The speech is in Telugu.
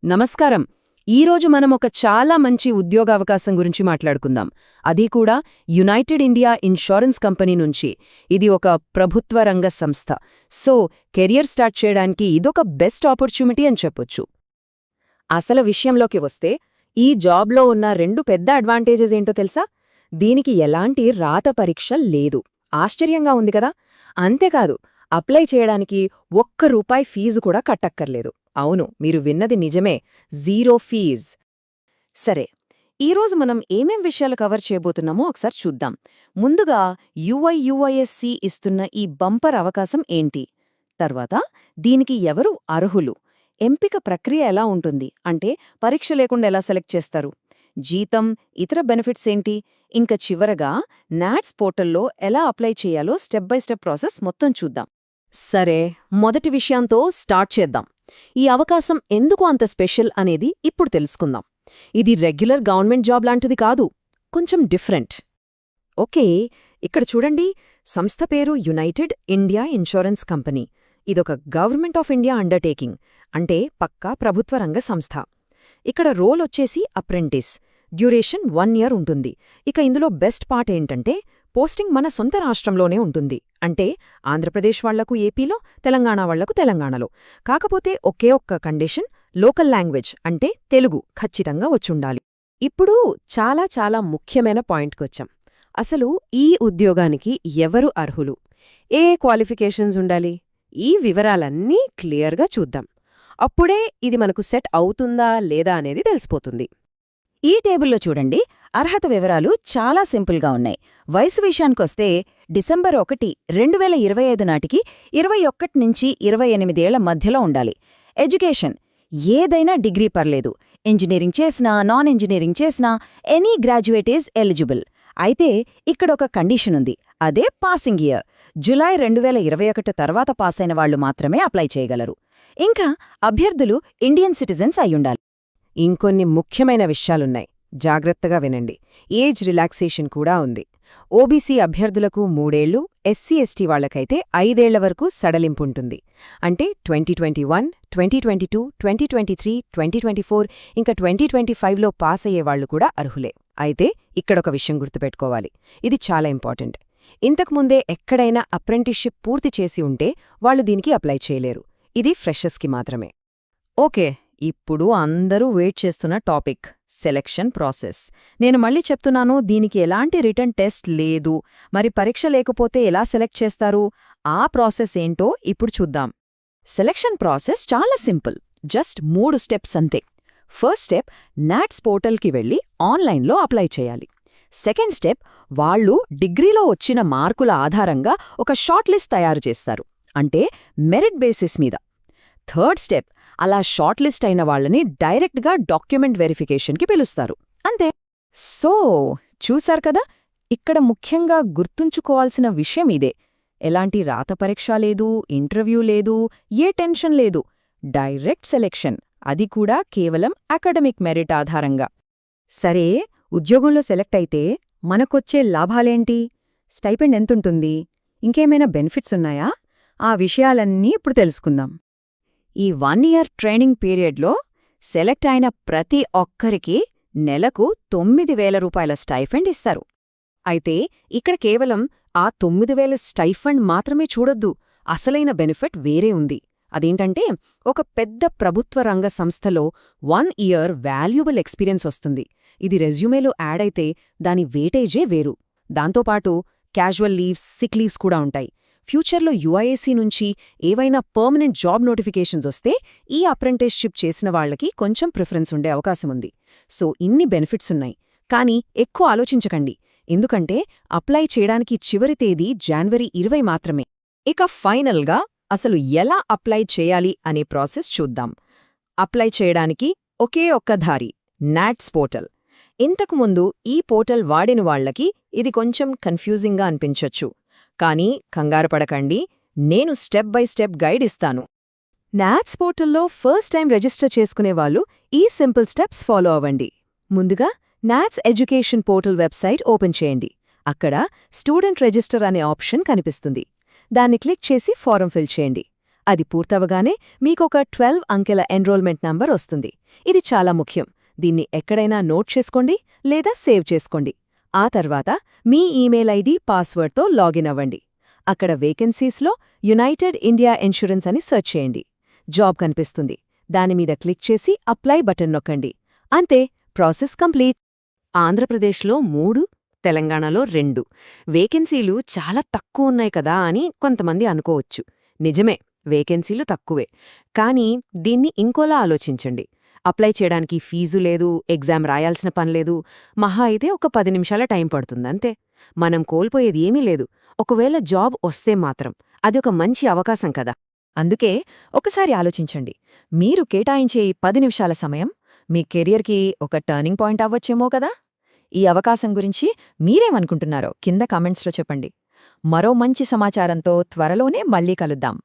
నమస్కారం. ఈరోజు మనం ఒక చాలా మంచి ఉద్యోగావకాశం గురించి మాట్లాడుకుందాం. అది కూడా యునైటెడ్ ఇండియా ఇన్షూరెన్స్ కంపెనీ నుంచి. ఇది ఒక ప్రభుత్వ రంగ సంస్థ. సో కెరియర్ స్టార్ట్ చేయడానికి ఇదొక బెస్ట్ ఆపర్చునిటీ అని చెప్పొచ్చు. అసలు విషయంలోకి వస్తే ఈ జాబ్లో ఉన్న రెండు పెద్ద అడ్వాంటేజెస్ ఏంటో తెలుసా? దీనికి ఎలాంటి రాత పరీక్ష లేదు. ఆశ్చర్యంగా ఉంది కదా? అంతేకాదు, అప్లై చేయడానికి ₹1 ఫీజు కూడా కట్టక్కర్లేదు. అవును, మీరు విన్నది నిజమే, జీరో ఫీజ్. సరే, ఈరోజు మనం ఏమేం విషయాలు కవర్ చేయబోతున్నామో ఒకసారి చూద్దాం. ముందుగా యుఐయుఐఎస్సి ఇస్తున్న ఈ బంపర్ అవకాశం ఏంటి, తర్వాత దీనికి ఎవరు అర్హులు, ఎంపిక ప్రక్రియ ఎలా ఉంటుంది, అంటే పరీక్ష లేకుండా ఎలా సెలెక్ట్ చేస్తారు, జీతం, ఇతర బెనిఫిట్స్ ఏంటి, ఇంకా చివరగా నాట్స్ పోర్టల్లో ఎలా అప్లై చేయాలో స్టెప్ బై స్టెప్ ప్రాసెస్ మొత్తం చూద్దాం. సరే, మొదటి విషయంతో స్టార్ట్ చేద్దాం. ఈ అవకాశం ఎందుకు అంత స్పెషల్ అనేది ఇప్పుడు తెలుసుకుందాం. ఇది రెగ్యులర్ గవర్నమెంట్ జాబ్ లాంటిది కాదు, కొంచెం డిఫరెంట్. ఓకే, ఇక్కడ చూడండి, సంస్థ పేరు యునైటెడ్ ఇండియా ఇన్షూరెన్స్ కంపెనీ. ఇదొక గవర్నమెంట్ ఆఫ్ ఇండియా అండర్టేకింగ్, అంటే పక్కా ప్రభుత్వ రంగ సంస్థ. ఇక్కడ రోల్ వచ్చేసి అప్రెంటిస్. డ్యూరేషన్ 1 year ఉంటుంది. ఇక ఇందులో బెస్ట్ పార్ట్ ఏంటంటే పోస్టింగ్ మన సొంత రాష్ట్రంలోనే ఉంటుంది. అంటే ఆంధ్రప్రదేశ్ వాళ్లకు ఏపీలో, తెలంగాణ వాళ్లకు తెలంగాణలో. కాకపోతే ఒకే ఒక్క కండిషన్, లోకల్ లాంగ్వేజ్ అంటే తెలుగు ఖచ్చితంగా వచ్చుండాలి. ఇప్పుడు చాలా చాలా ముఖ్యమైన పాయింట్కొచ్చాం. అసలు ఈ ఉద్యోగానికి ఎవరు అర్హులు, ఏ క్వాలిఫికేషన్స్ ఉండాలి, ఈ వివరాలన్నీ క్లియర్గా చూద్దాం. అప్పుడే ఇది మనకు సెట్ అవుతుందా లేదా అనేది తెలిసిపోతుంది. ఈ టేబుల్లో చూడండి, అర్హత వివరాలు చాలా సింపుల్గా ఉన్నాయి. వయసు విషయానికొస్తే డిసెంబర్ 1, 2025 నాటికి 21 నుంచి 28 ఏళ్ల మధ్యలో ఉండాలి. ఎడ్యుకేషన్ ఏదైనా డిగ్రీ పర్లేదు. ఇంజనీరింగ్ చేసినా, నాన్ ఇంజనీరింగ్ చేసినా ఎనీ గ్రాడ్యుయేట్ ఈజ్ ఎలిజిబుల్. అయితే ఇక్కడొక కండిషన్ ఉంది, అదే పాసింగ్ ఇయర్. జులై 2021 తర్వాత పాసైన వాళ్లు మాత్రమే అప్లై చేయగలరు. ఇంకా అభ్యర్థులు ఇండియన్ సిటిజన్స్ అయ్యుండాలి. ఇంకొన్ని ముఖ్యమైన విషయాలున్నాయి, జాగ్రత్తగా వినండి. ఏజ్ రిలాక్సేషన్ కూడా ఉంది. ఓబీసీ అభ్యర్థులకు 3 ఏళ్లు, ఎస్సీ ఎస్టీ వాళ్లకైతే 5 ఏళ్ల వరకు సడలింపుంటుంది. అంటే 2021, 2022, 2023, 2024 ఇంకా 2025లో పాస్ అయ్యేవాళ్లు కూడా అర్హులే. అయితే ఇక్కడొక విషయం గుర్తుపెట్టుకోవాలి, ఇది చాలా ఇంపార్టెంట్. ఇంతకుముందే ఎక్కడైనా అప్రెంటిస్షిప్ పూర్తి చేసి ఉంటే వాళ్లు దీనికి అప్లై చేయలేరు. ఇది ఫ్రెషర్స్కి మాత్రమే. ఓకే, ఇప్పుడు అందరూ వెయిట్ చేస్తున్న టాపిక్, సెలెక్షన్ ప్రాసెస్. నేను మళ్ళీ చెప్తున్నాను, దీనికి ఎలాంటి రిటర్న్ టెస్ట్ లేదు. మరి పరీక్ష లేకపోతే ఎలా సెలెక్ట్ చేస్తారు? ఆ ప్రాసెస్ ఏంటో ఇప్పుడు చూద్దాం. సెలెక్షన్ ప్రాసెస్ చాలా సింపుల్, జస్ట్ 3 స్టెప్స్ అంతే. ఫస్ట్ స్టెప్, నాట్స్ పోర్టల్కి వెళ్ళి ఆన్లైన్లో అప్లై చేయాలి. సెకండ్ స్టెప్, వాళ్ళు డిగ్రీలో వచ్చిన మార్కుల ఆధారంగా ఒక షార్ట్ లిస్ట్ తయారు చేస్తారు, అంటే మెరిట్ బేసిస్ మీద. థర్డ్ స్టెప్, అలా షార్ట్ లిస్ట్ అయిన వాళ్ళని డైరెక్ట్గా డాక్యుమెంట్ వెరిఫికేషన్కి పిలుస్తారు, అంతే. సో చూశారు కదా, ఇక్కడ ముఖ్యంగా గుర్తుంచుకోవాల్సిన విషయం ఇదే. ఎలాంటి రాత పరీక్ష లేదు, ఇంటర్వ్యూ లేదు, ఏ టెన్షన్ లేదు. డైరెక్ట్ సెలెక్షన్, అది కూడా కేవలం అకాడమిక్ మెరిట్ ఆధారంగా. సరే, ఉద్యోగంలో సెలెక్ట్ అయితే మనకొచ్చే లాభాలేంటి, స్టైపెండ్ ఎంతుంటుంది, ఇంకేమైనా బెనిఫిట్స్ ఉన్నాయా? ఆ విషయాలన్నీ ఇప్పుడు తెలుసుకుందాం. ఈ 1 year ట్రైనింగ్ పీరియడ్లో సెలెక్ట్ అయిన ప్రతి ఒక్కరికి నెలకు ₹9,000 స్టైఫండ్ ఇస్తారు. అయితే ఇక్కడ కేవలం ఆ 9,000 స్టైఫండ్ మాత్రమే చూడొద్దు, అసలైన బెనిఫిట్ వేరే ఉంది. అదేంటంటే ఒక పెద్ద ప్రభుత్వ రంగ సంస్థలో 1 year వాల్యుబుల్ ఎక్స్పీరియన్స్ వస్తుంది. ఇది రెజ్యూమేలో యాడ్ అయితే దాని వేటేజే వేరు. దాంతోపాటు క్యాజువల్ లీవ్స్, సిక్ లీవ్స్ కూడా ఉంటాయి. ఫ్యూచర్లో యుఐఏసీ నుంచి ఏవైనా పర్మనెంట్ జాబ్ నోటిఫికేషన్స్ వస్తే ఈ అప్రెంటిస్షిప్ చేసిన వాళ్లకి కొంచెం ప్రిఫరెన్స్ ఉండే అవకాశముంది. సో ఇన్ని బెనిఫిట్స్ ఉన్నాయి. కానీ ఎక్కువ ఆలోచించకండి, ఎందుకంటే అప్లై చేయడానికి చివరి తేదీ జనవరి 20 మాత్రమే. ఇక ఫైనల్గా అసలు ఎలా అప్లై చేయాలి అనే ప్రాసెస్ చూద్దాం. అప్లై చేయడానికి ఒకే ఒక్క దారి, నాట్స్ పోర్టల్. ఇంతకుముందు ఈ పోర్టల్ వాడిన వాళ్లకి ఇది కొంచెం కన్ఫ్యూజింగ్గా అనిపించొచ్చు. కానీ కంగారుపడకండి, నేను స్టెప్ బై స్టెప్ గైడ్ ఇస్తాను. నాట్స్ పోర్టల్లో ఫస్ట్ టైం రిజిస్టర్ చేసుకునేవాళ్లు ఈ సింపుల్ స్టెప్స్ ఫాలో అవ్వండి. ముందుగా NATS education portal website open చేయండి. అక్కడ స్టూడెంట్ రిజిస్టర్ అనే ఆప్షన్ కనిపిస్తుంది. దాన్ని క్లిక్ చేసి ఫారం ఫిల్ చేయండి. అది పూర్తవగానే మీకొక 12 అంకెల ఎన్రోల్మెంట్ నంబర్ వస్తుంది. ఇది చాలా ముఖ్యం. దీన్ని ఎక్కడైనా నోట్ చేసుకోండి లేదా సేవ్ చేసుకోండి. ఆ తర్వాత మీ ఈమెయిల్ ఐడి, పాస్వర్డ్తో లాగిన్ అవ్వండి. అక్కడ వేకెన్సీస్లో యునైటెడ్ ఇండియా ఇన్సూరెన్స్ అని సెర్చ్ చేయండి. జాబ్ కనిపిస్తుంది. దానిమీద క్లిక్ చేసి అప్లై బటన్ నొక్కండి. అంతే, ప్రాసెస్ కంప్లీట్. ఆంధ్రప్రదేశ్లో 3, తెలంగాణలో 2 వేకెన్సీలు చాలా తక్కువున్నాయి కదా అని కొంతమంది అనుకోవచ్చు. నిజమే, వేకెన్సీలు తక్కువే. కానీ దీన్ని ఇంకోలా ఆలోచించండి. అప్లై చేయడానికి ఫీజు లేదు, ఎగ్జామ్ రాయాల్సిన పనిలేదు, మహా అయితే ఒక 10 నిమిషాల టైం పడుతుందంతే. మనం కోల్పోయేది ఏమీ లేదు. ఒకవేళ జాబ్ వస్తే మాత్రం అది ఒక మంచి అవకాశం కదా. అందుకే ఒకసారి ఆలోచించండి. మీరు కేటాయించే ఈ 10 నిమిషాల సమయం మీ కెరియర్కి ఒక టర్నింగ్ పాయింట్ అవ్వచ్చేమో కదా. ఈ అవకాశం గురించి మీరేమనుకుంటున్నారో కింద కామెంట్స్లో చెప్పండి. మరో మంచి సమాచారంతో త్వరలోనే మళ్ళీ కలుద్దాం.